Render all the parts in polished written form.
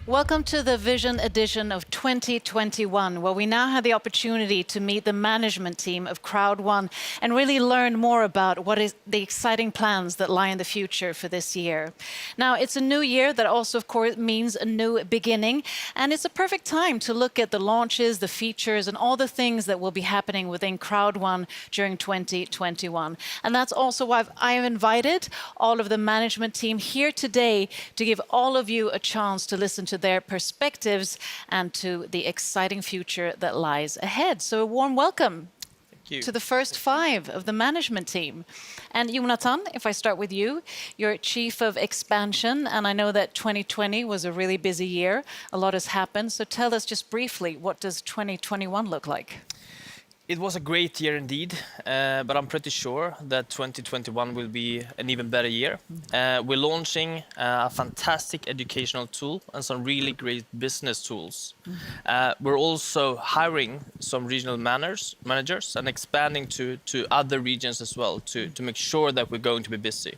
Welcome to the Vision edition of 2021, where we now have the opportunity to meet the management team of Crowd1 and really learn more about what is the exciting plans that lie in the future for this year. Now, it's a new year that also, of course, means a new beginning, and it's a perfect time to look at the launches, the features, and all the things that will be happening within Crowd1 during 2021. And that's also why I have invited all of the management team here today to give all of you a chance to listen to their perspectives and to the exciting future that lies ahead. So a warm welcome to the first five of the management team. And Jonathan, if I start with you, you're Chief of Expansion, and I know that 2020 was a really busy year. A lot has happened. So tell us just briefly, what does 2021 look like? It was a great year indeed, but I'm pretty sure that 2021 will be an even better year. We're launching a fantastic educational tool and some really great business tools. We're also hiring some regional managers and expanding to other regions as well to make sure that we're going to be busy.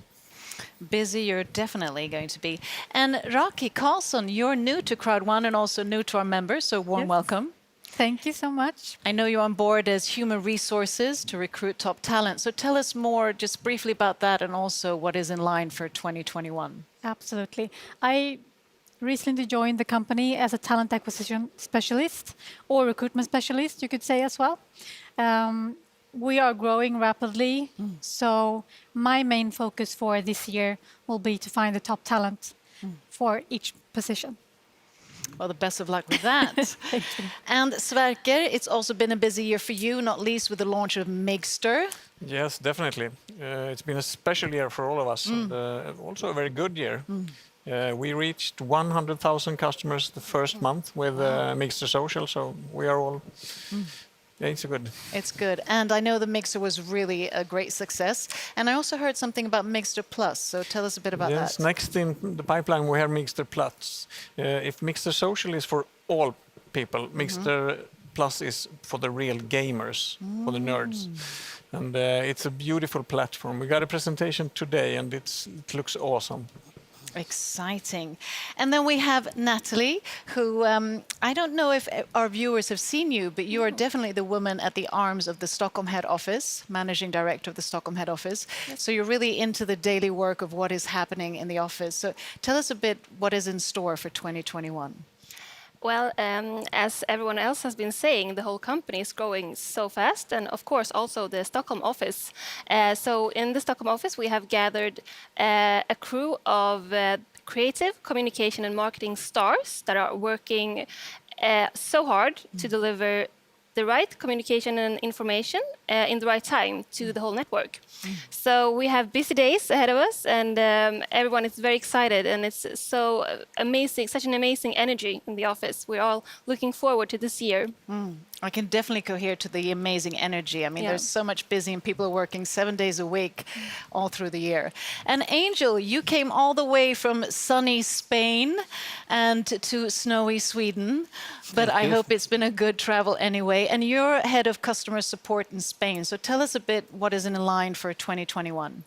Busy, you're definitely going to be. And Raki Karlsson, you're new to Crowd1 and also new to our members, so warm welcome. Thank you so much. I know you're on board as human resources to recruit top talent. So tell us more just briefly about that and also what is in line for 2021. Absolutely. I recently joined the company as a talent acquisition specialist or recruitment specialist, you could say as well. We are growing rapidly. So my main focus for this year will be to find the top talent for each position. Well, the best of luck with that. Thank you. And Sverker, it's also been a busy year for you, not least with the launch of Migster. Yes, definitely. It's been a special year for all of us, and also a very good year. We reached 100,000 customers the first month with Migster Social, so we are all... Yeah, it's good. It's good. And I know the Mixer was really a great success. And I also heard something about Mixter Plus. So tell us a bit about that. Yes, next in the pipeline we have Mixter Plus. If Mixter Social is for all people, Mixter Plus is for the real gamers, for the nerds. And it's a beautiful platform. We got a presentation today and it looks awesome. Exciting. And then we have Natalie, who I don't know if our viewers have seen you, but you are definitely the woman at the arms of the Stockholm head office, managing director of the Stockholm head office. Yes. So you're really into the daily work of what is happening in the office. So tell us a bit what is in store for 2021. Well, as everyone else has been saying, the whole company is growing so fast, and of course also the Stockholm office. So in the Stockholm office, we have gathered a crew of creative communication and marketing stars that are working so hard to deliver the right communication and information in the right time to the whole network. So we have busy days ahead of us, and everyone is very excited, and it's so amazing, such an amazing energy in the office. We're all looking forward to this year. I can definitely cohere to the amazing energy. I mean, there's so much busy and people are working 7 days a week all through the year. And Angel, you came all the way from sunny Spain and to snowy Sweden, but I hope it's been a good travel anyway. And you're head of customer support in Spain. So tell us a bit what is in line for 2021.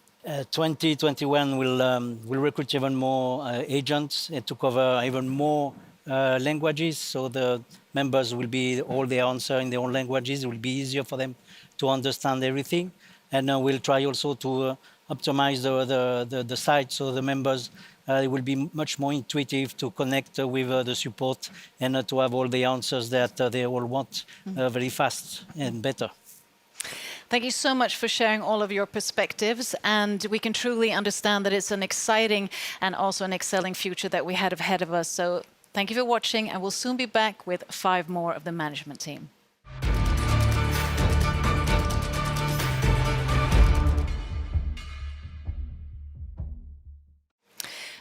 2021 will recruit even more agents to cover even more languages, so the members will be all their answer in their own languages. It will be easier for them to understand everything, and we'll try also to optimize the site so the members will be much more intuitive to connect with the support and to have all the answers that they all want very fast and better. Thank you so much for sharing all of your perspectives, and we can truly understand that it's an exciting and also an excelling future that we have ahead of us. So thank you for watching, and we'll soon be back with 5 more of the management team.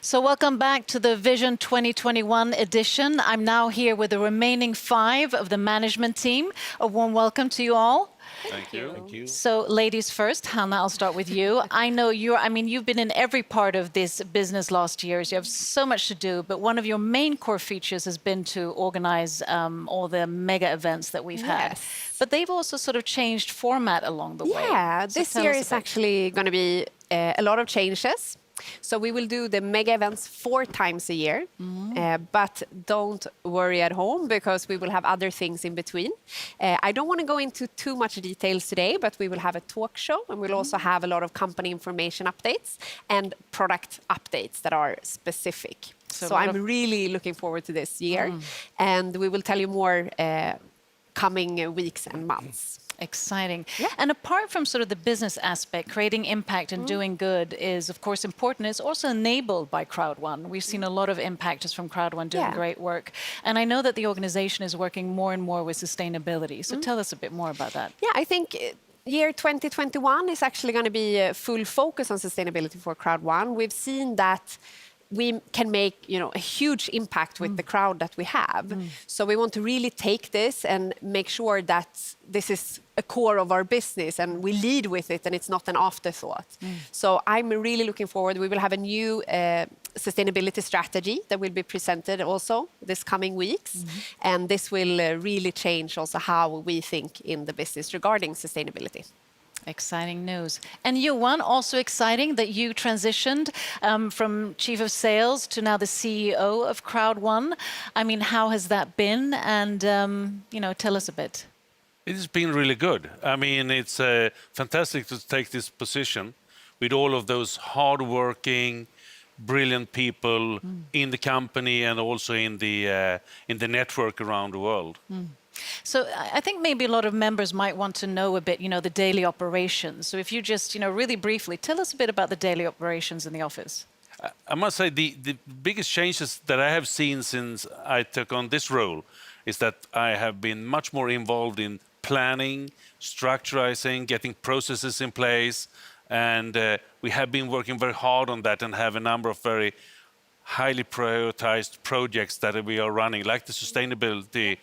So welcome back to the Vision 2021 edition. I'm now here with the remaining 5 of the management team. A warm welcome to you all. Thank you. Thank you. So ladies first, Hannah, I'll start with you. I know you've been in every part of this business last years. You have so much to do, but one of your main core features has been to organize all the mega events that we've had. But they've also sort of changed format along the way. Yeah, this year is actually going to be a lot of changes. So we will do the mega events 4 times a year, but don't worry at home because we will have other things in between. I don't want to go into too much details today, but we will have a talk show and we'll also have a lot of company information updates and product updates that are specific. So I'm really looking forward to this year, and we will tell you more coming weeks and months. Exciting. And apart from sort of the business aspect, creating impact and doing good is, of course, important. It's also enabled by Crowd1. We've seen a lot of impactors from Crowd1 doing great work. And I know that the organization is working more and more with sustainability. So tell us a bit more about that. Yeah, I think year 2021 is actually going to be a full focus on sustainability for Crowd1. We've seen that we can make a huge impact with the crowd that we have. So we want to really take this and make sure that this is a core of our business and we lead with it and it's not an afterthought. So I'm really looking forward. We will have a new sustainability strategy that will be presented also this coming weeks. And this will really change also how we think in the business regarding sustainability. Exciting news. And Johan, also exciting that you transitioned from Chief of Sales to now the CEO of Crowd1. I mean, how has that been? And, tell us a bit. It has been really good. I mean, it's fantastic to take this position with all of those hardworking, brilliant people in the company and also in the network around the world. So I think maybe a lot of members might want to know a bit, the daily operations. So if you just, really briefly, tell us a bit about the daily operations in the office. I must say the biggest changes that I have seen since I took on this role is that I have been much more involved in planning, structurizing, getting processes in place. And we have been working very hard on that and have a number of very highly prioritized projects that we are running, like the sustainability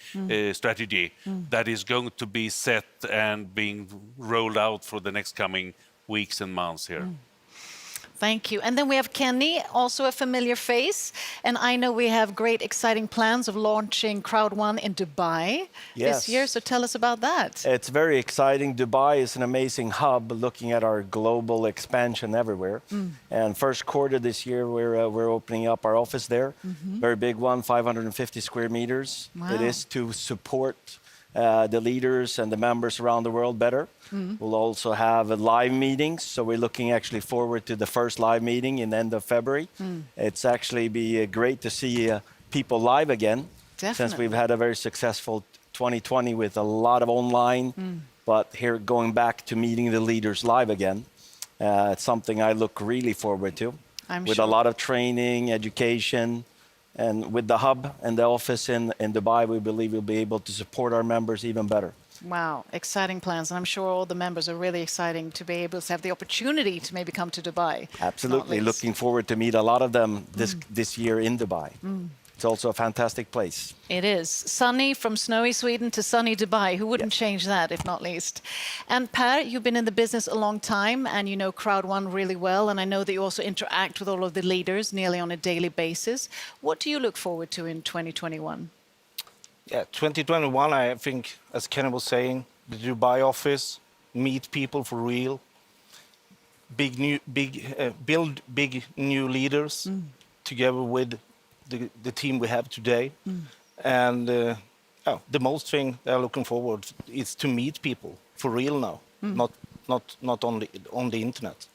strategy that is going to be set and being rolled out for the next coming weeks and months here. Thank you. And then we have Kenny, also a familiar face. And I know we have great, exciting plans of launching Crowd1 in Dubai this year. So tell us about that. It's very exciting. Dubai is an amazing hub looking at our global expansion everywhere. And first quarter this year, we're opening up our office there. Very big one, 550 square meters. Wow. It is to support the leaders and the members around the world better. We'll also have live meetings, so we're looking actually forward to the first live meeting in the end of February. It's actually be great to see people live again, since we've had a very successful 2020 with a lot of online, but here going back to meeting the leaders live again. It's something I look really forward to, with a lot of training, education. And with the hub and the office in Dubai, we believe we'll be able to support our members even better. Wow, exciting plans. And I'm sure all the members are really exciting to be able to have the opportunity to maybe come to Dubai. Absolutely. Looking forward to meet a lot of them this year in Dubai. It's also a fantastic place. It is. Sunny from snowy Sweden to sunny Dubai. Who wouldn't change that, if not least? And Per, you've been in the business a long time and you know Crowd1 really well. And I know that you also interact with all of the leaders nearly on a daily basis. What do you look forward to in 2021? Yeah, 2021, I think, as Kenny was saying, the Dubai office, meet people for real, build big new leaders together with the team we have today. And the most thing they're looking forward is to meet people for real now, not on the internet.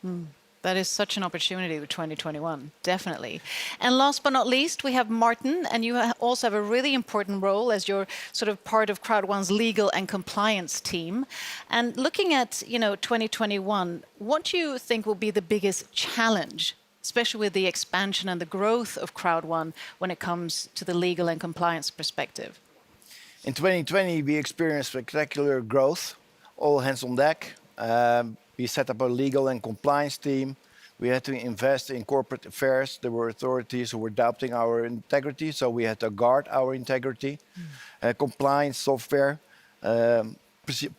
That is such an opportunity with 2021, definitely. And last but not least, we have Martin, and you also have a really important role as you're sort of part of Crowd1's legal and compliance team. And looking at 2021, what do you think will be the biggest challenge, especially with the expansion and the growth of Crowd1 when it comes to the legal and compliance perspective? In 2020, we experienced spectacular growth, all hands on deck. We set up a legal and compliance team. We had to invest in corporate affairs. There were authorities who were doubting our integrity, so we had to guard our integrity. Compliance software,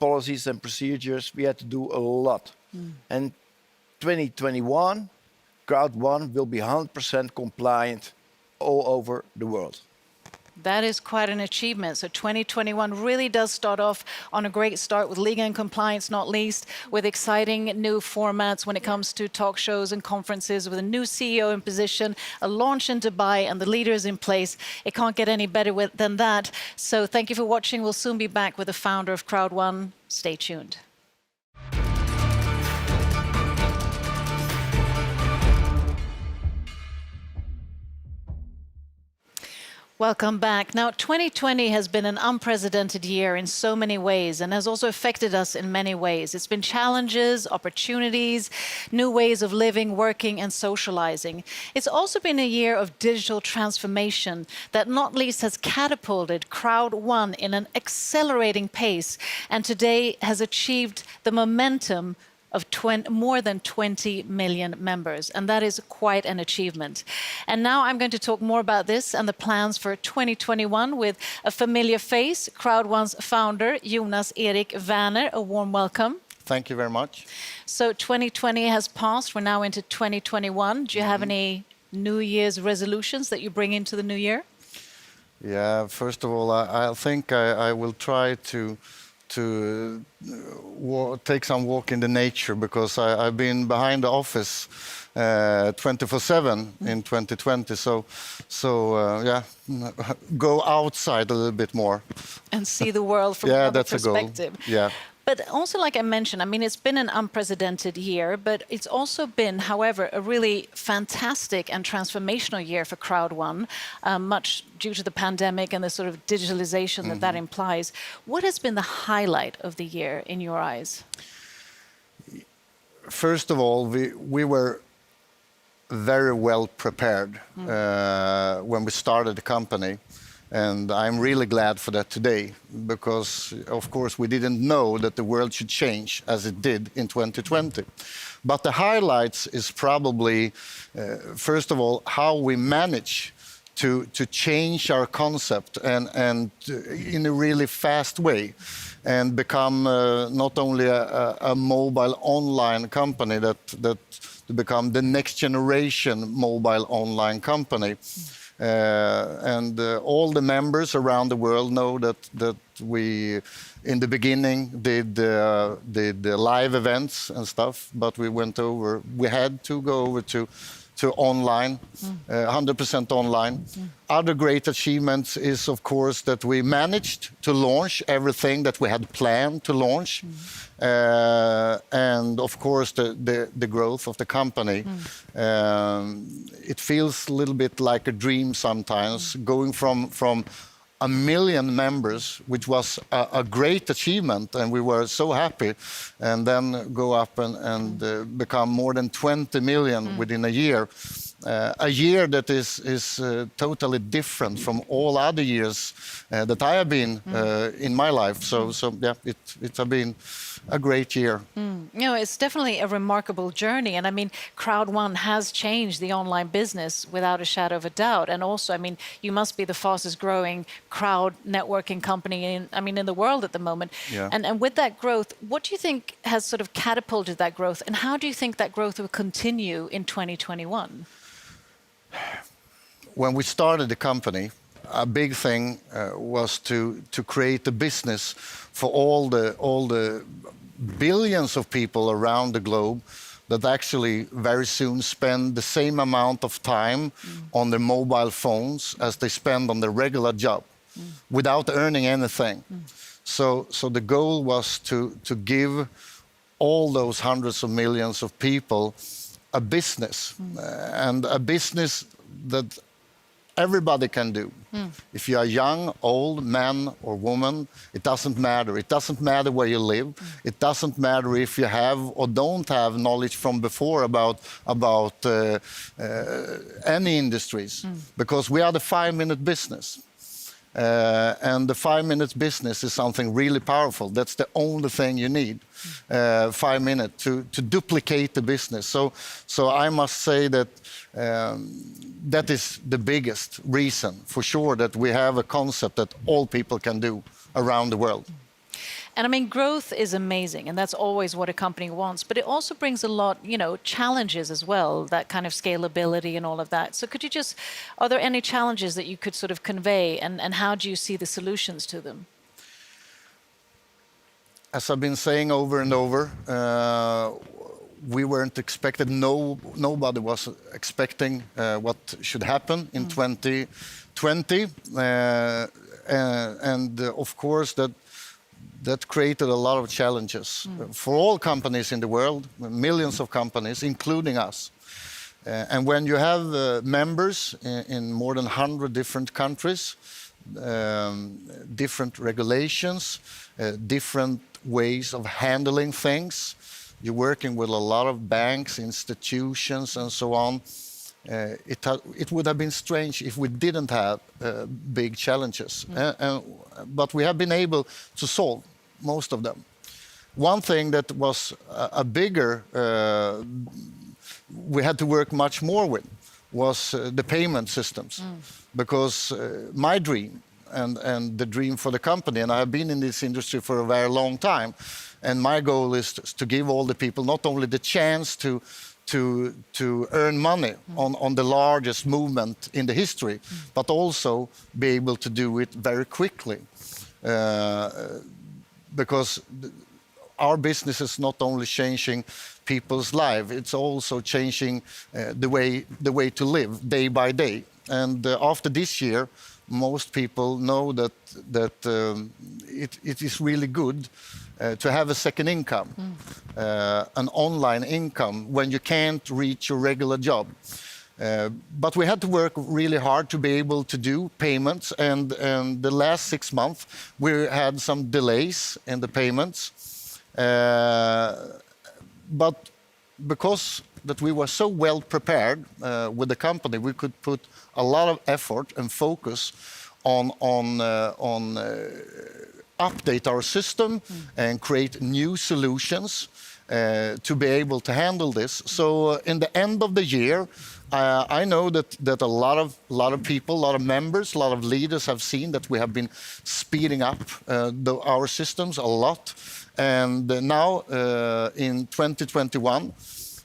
policies and procedures, we had to do a lot. And 2021, Crowd1 will be 100% compliant all over the world. That is quite an achievement. So 2021 really does start off on a great start with legal and compliance, not least, with exciting new formats when it comes to talk shows and conferences, with a new CEO in position, a launch in Dubai, and the leaders in place. It can't get any better than that. So thank you for watching. We'll soon be back with the founder of Crowd1. Stay tuned. Welcome back. Now, 2020 has been an unprecedented year in so many ways and has also affected us in many ways. It's been challenges, opportunities, new ways of living, working, and socializing. It's also been a year of digital transformation that not least has catapulted Crowd1 in an accelerating pace and today has achieved the momentum of more than 20 million members, and that is quite an achievement. And now I'm going to talk more about this and the plans for 2021 with a familiar face, Crowd1's founder, Jonas Erik Werner. A warm welcome. Thank you very much. So 2020 has passed. We're now into 2021. Do you have any New Year's resolutions that you bring into the new year? Yeah, first of all, I think I will try to take some walk in the nature, because I've been behind the office 24/7 in 2020. So yeah, go outside a little bit more and see the world from yeah, another that's perspective. A goal. Yeah. But also, like I mentioned, I mean, it's been an unprecedented year, but it's also been, however, a really fantastic and transformational year for Crowd1, much due to the pandemic and the sort of digitalization that implies. What has been the highlight of the year in your eyes? First of all, we were very well prepared when we started the company. And I'm really glad for that today, because, of course, we didn't know that the world should change as it did in 2020. But the highlights is probably, first of all, how we manage to change our concept and in a really fast way, and become not only a mobile online company, that to become the next generation mobile online company. And all the members around the world know that we, in the beginning, did live events and stuff, but we had to go over to online, 100% online. Other great achievements is, of course, that we managed to launch everything that we had planned to launch. And of course, the growth of the company. It feels a little bit like a dream sometimes, going from 1 million members, which was a great achievement, and we were so happy, and then go up and become more than 20 million within a year. A year that is totally different from all other years that I have been in my life. So yeah, it has been a great year. You know, it's definitely a remarkable journey. And I mean, Crowd1 has changed the online business without a shadow of a doubt. And also, I mean, you must be the fastest growing crowd networking company in the world at the moment. Yeah. And with that growth, what do you think has sort of catapulted that growth? And how do you think that growth will continue in 2021? When we started the company, a big thing was to create a business for all the billions of people around the globe that actually very soon spend the same amount of time on their mobile phones as they spend on their regular job without earning anything. So the goal was to give all those hundreds of millions of people a business, and a business that everybody can do. If you are young, old, man or woman, it doesn't matter. It doesn't matter where you live. It doesn't matter if you have or don't have knowledge from before about any industries, because we are the 5-minute business. And the 5-minute business is something really powerful. That's the only thing you need, 5 minutes to duplicate the business. So I must say that that is the biggest reason, for sure, that we have a concept that all people can do around the world. And I mean, growth is amazing, and that's always what a company wants. But it also brings a lot, challenges as well, that kind of scalability and all of that. So could you just, are there any challenges that you could sort of convey, and how do you see the solutions to them? As I've been saying over and over, we weren't expected. Nobody was expecting what should happen in 2020, and of course that created a lot of challenges for all companies in the world, millions of companies, including us. And when you have members in more than 100 different countries, different regulations, different ways of handling things, you're working with a lot of banks, institutions, and so on. It would have been strange if we didn't have big challenges. But we have been able to solve most of them. One thing that was a bigger, we had to work much more with, was the payment systems. Because my dream and the dream for the company, and I have been in this industry for a very long time, and my goal is to give all the people not only the chance to earn money on the largest movement in the history, but also be able to do it very quickly. Because our business is not only changing people's lives, it's also changing the way to live day by day. And after this year, most people know that it is really good to have a second income, an online income when you can't reach your regular job. But we had to work really hard to be able to do payments, and the last 6 months we had some delays in the payments. But because that we were so well prepared with the company, we could put a lot of effort and focus on update our system and create new solutions to be able to handle this. So in the end of the year, I know that a lot of people, a lot of members, a lot of leaders have seen that we have been speeding up our systems a lot. And now in 2021,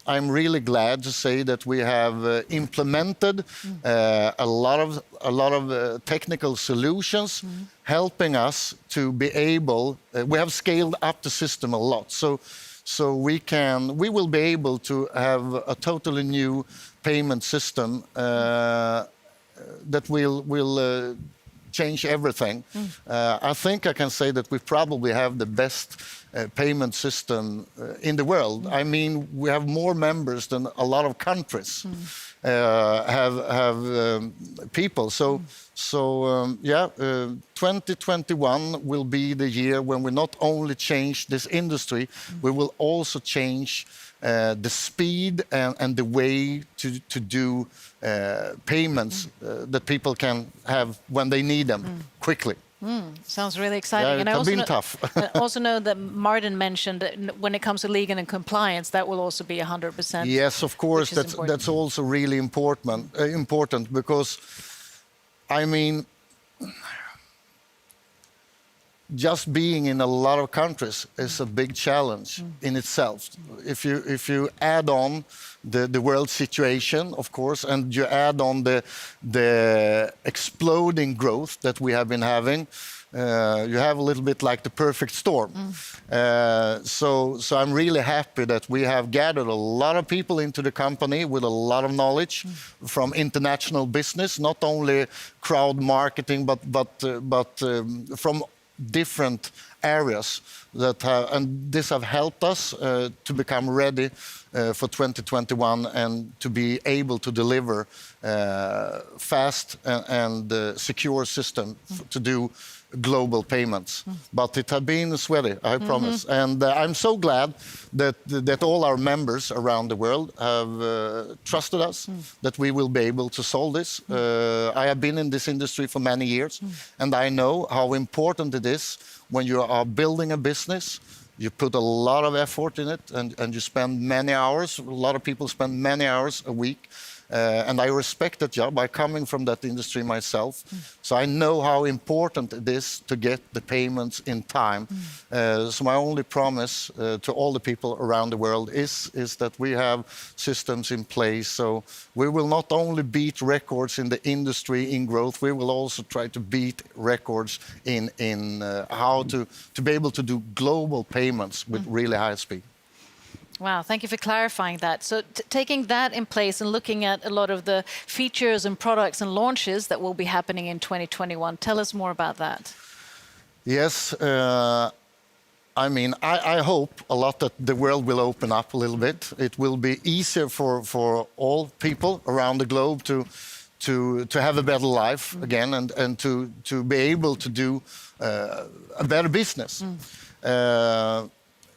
I'm really glad to say that we have implemented a lot of technical solutions, helping us to be able. We have scaled up the system a lot, so we will be able to have a totally new payment system that will change everything. I think I can say that we probably have the best payment system in the world. I mean, we have more members than a lot of countries have people. So 2021 will be the year when we not only change this industry, we will also change the speed and the way to do payments that people can have when they need them quickly. Sounds really exciting. Yeah, And it's been tough. I also know that Martin mentioned that when it comes to legal and compliance, that will also be 100%. Yes, of course, that's also really important because, I mean, just being in a lot of countries is a big challenge in itself. If you add on the world situation, of course, and you add on the exploding growth that we have been having, you have a little bit like the perfect storm. So I'm really happy that we have gathered a lot of people into the company with a lot of knowledge from international business, not only crowd marketing, but from different areas and this have helped us to become ready for 2021 and to be able to deliver fast and secure system to do global payments. But it has been sweaty, I promise. And I'm so glad that all our members around the world have trusted us, that we will be able to solve this. I have been in this industry for many years, and I know how important it is when you are building a business. You put a lot of effort in it, and you spend many hours. A lot of people spend many hours a week And I respect that job. I coming from that industry myself, so I know how important it is to get the payments in time. So my only promise to all the people around the world is that we have systems in place. So we will not only beat records in the industry in growth, we will also try to beat records in how to be able to do global payments with really high speed. Wow, thank you for clarifying that. So taking that in place and looking at a lot of the features and products and launches that will be happening in 2021, tell us more about that. Yes, I mean, I hope a lot that the world will open up a little bit. It will be easier for all people around the globe to have a better life again and to be able to do a better business.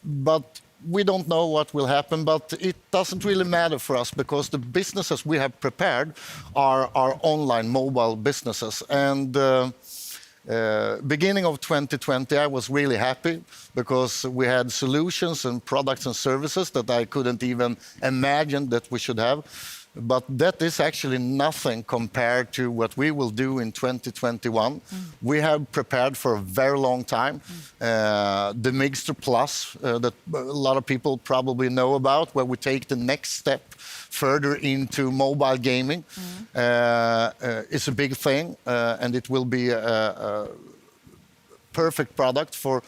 But we don't know what will happen, but it doesn't really matter for us because the businesses we have prepared are online mobile businesses. And beginning of 2020, I was really happy because we had solutions and products and services that I couldn't even imagine that we should have. But that is actually nothing compared to what we will do in 2021. We have prepared for a very long time. The Mixter Plus that a lot of people probably know about, where we take the next step further into mobile gaming, is a big thing, and it will be a perfect product for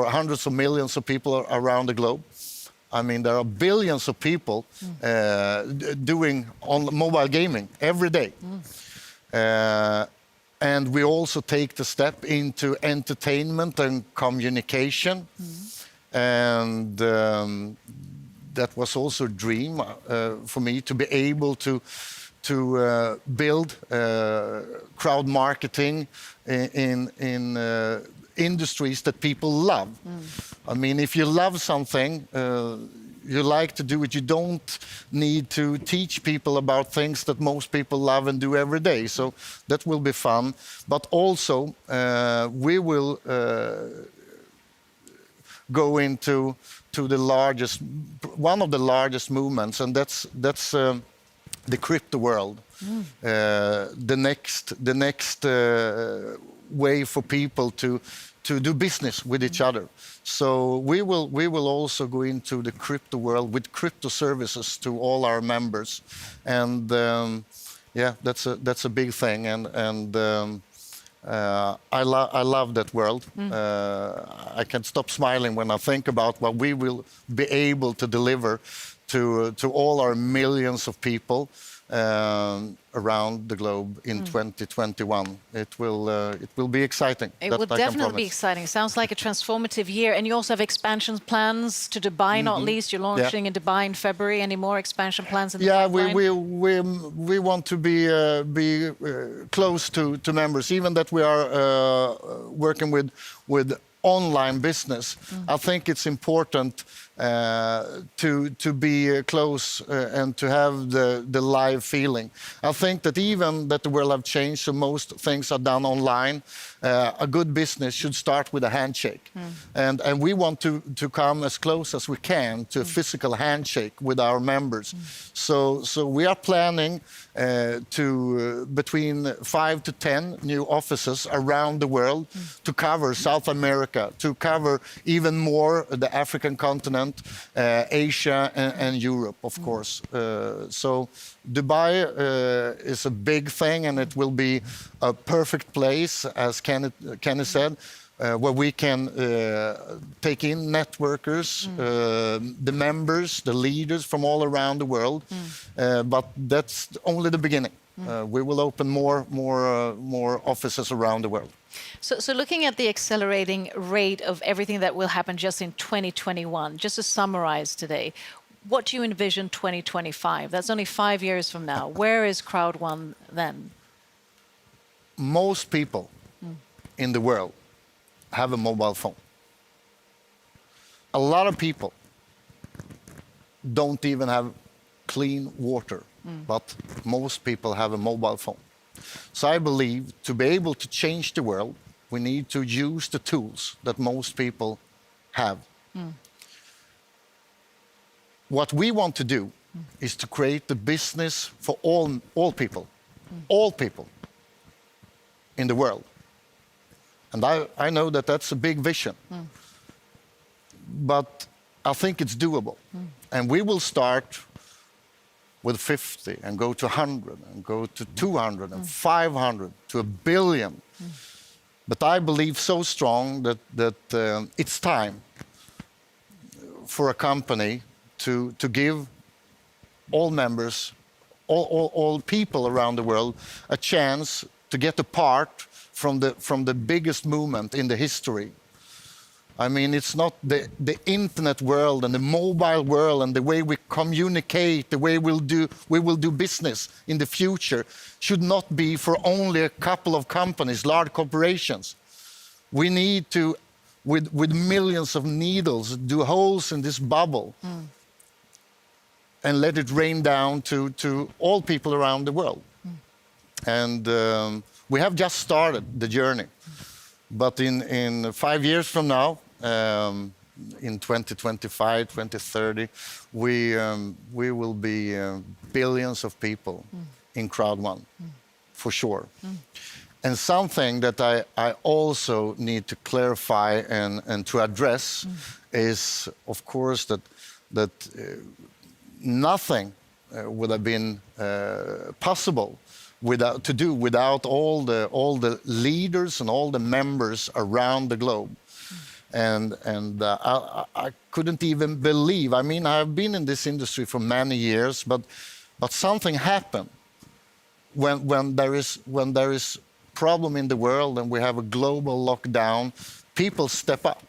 hundreds of millions of people around the globe. I mean, there are billions of people doing on mobile gaming every day. And we also take the step into entertainment and communication. And that was also a dream for me to be able to build crowd marketing in industries that people love. I mean, if you love something, you like to do it, you don't need to teach people about things that most people love and do every day. So that will be fun. But also, we will go into one of the largest movements, and that's the crypto world. The next way for people to do business with each other. So we will also go into the crypto world with crypto services to all our members, and yeah, that's a big thing, and I love that world. I can't stop smiling when I think about what we will be able to deliver to all our millions of people around the globe in 2021. It will be exciting. It will definitely be exciting. Sounds like a transformative year. And you also have expansion plans to Dubai, not least. You're launching in Dubai in February. Any more expansion plans in the pipeline? We want to be close to members, even that we are working with online business. I think it's important to be close and to have the live feeling. I think that even that the world have changed, so most things are done online. A good business should start with a handshake, and we want to come as close as we can to a physical handshake with our members. So we are planning to between 5 to 10 new offices around the world to cover South America, to cover even more the African continent, Asia and Europe, of course. So Dubai is a big thing, and it will be a perfect place, as Kenny said, where we can take in networkers, the members, the leaders from all around the world. But that's only the beginning. We will open more offices around the world. So looking at the accelerating rate of everything that will happen just in 2021, just to summarize today, what do you envision 2025? That's only 5 years from now. Where is Crowd1 then? Most people in the world have a mobile phone. A lot of people don't even have clean water, but most people have a mobile phone. So I believe to be able to change the world, we need to use the tools that most people have. What we want to do is to create the business for all people in the world. And I know that that's a big vision, but I think it's doable. And we will start with 50 and go to 100 and go to 200 and 500 to 1 billion. But I believe so strong that it's time for a company to give all members, all people around the world, a chance to get a part from the biggest movement in the history. I mean, it's not the internet world and the mobile world and the way we communicate, the way we will do business in the future should not be for only a couple of companies, large corporations. We need to, with millions of needles, do holes in this bubble and let it rain down to all people around the world. And we have just started the journey. But in 5 years from now, in 2025, 2030, we will be billions of people in Crowd1, for sure. And something that I also need to clarify and to address is, of course, that nothing would have been possible without all the leaders and all the members around the globe. And I couldn't even believe. I mean, I've been in this industry for many years, but something happened when there is problem in the world and we have a global lockdown. People step up,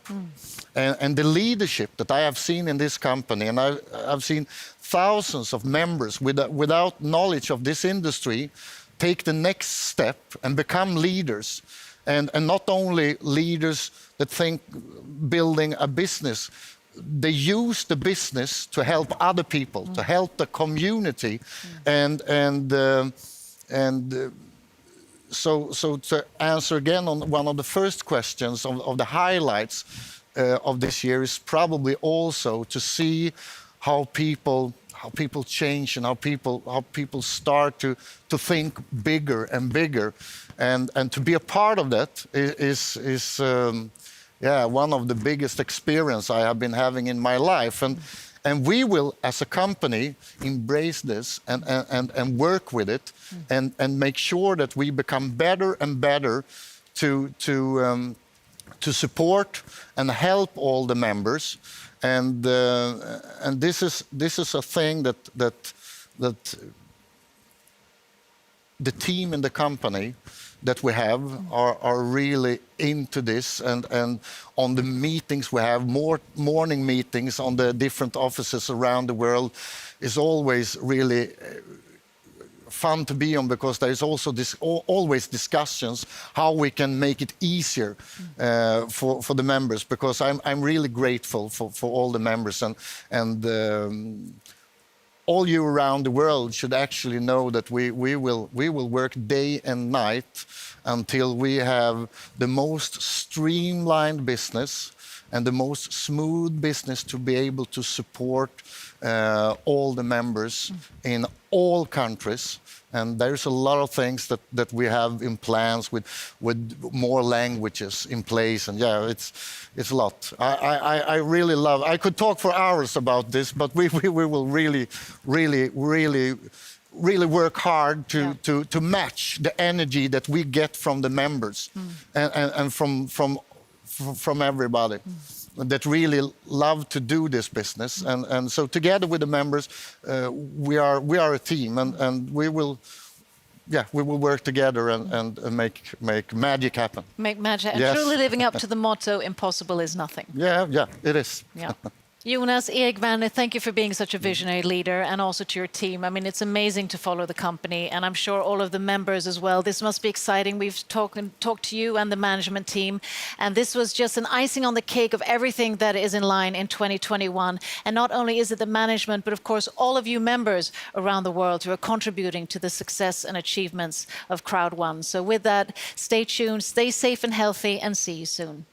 and the leadership that I have seen in this company, and I've seen thousands of members without knowledge of this industry take the next step and become leaders. And not only leaders that think building a business, they use the business to help other people, to help the community. So to answer again on one of the first questions of the highlights of this year is probably also to see how people change and how people start to think bigger and bigger, and to be a part of that is one of the biggest experience I have been having in my life, and we will as a company embrace this and work with it and make sure that we become better and better to support and help all the members. And this is a thing that the team in the company that we have are really into this, and on the meetings we have, morning meetings on the different offices around the world is always really fun to be on, because there is also always discussions how we can make it easier for the members, because I'm really grateful for all the members, and all you around the world should actually know that we will work day and night until we have the most streamlined business and the most smooth business to be able to support all the members in all countries. And there's a lot of things that we have in plans with more languages in place, and it's a lot. I really love. I could talk for hours about this, but we will really work hard to match the energy that we get from the members and from everybody that really love to do this business, and so together with the members, we are a team, and we will work together and make magic happen. Make magic, and Yes. truly living up to the motto, impossible is nothing. Yeah, it is. Yeah. Jonas, Erik, Werner, thank you for being such a visionary leader, and also to your team. I mean, it's amazing to follow the company, and I'm sure all of the members as well. This must be exciting. We've talked to you and the management team, and this was just an icing on the cake of everything that is in line in 2021. And not only is it the management, but of course all of you members around the world who are contributing to the success and achievements of Crowd1. So with that, stay tuned, stay safe and healthy, and see you soon.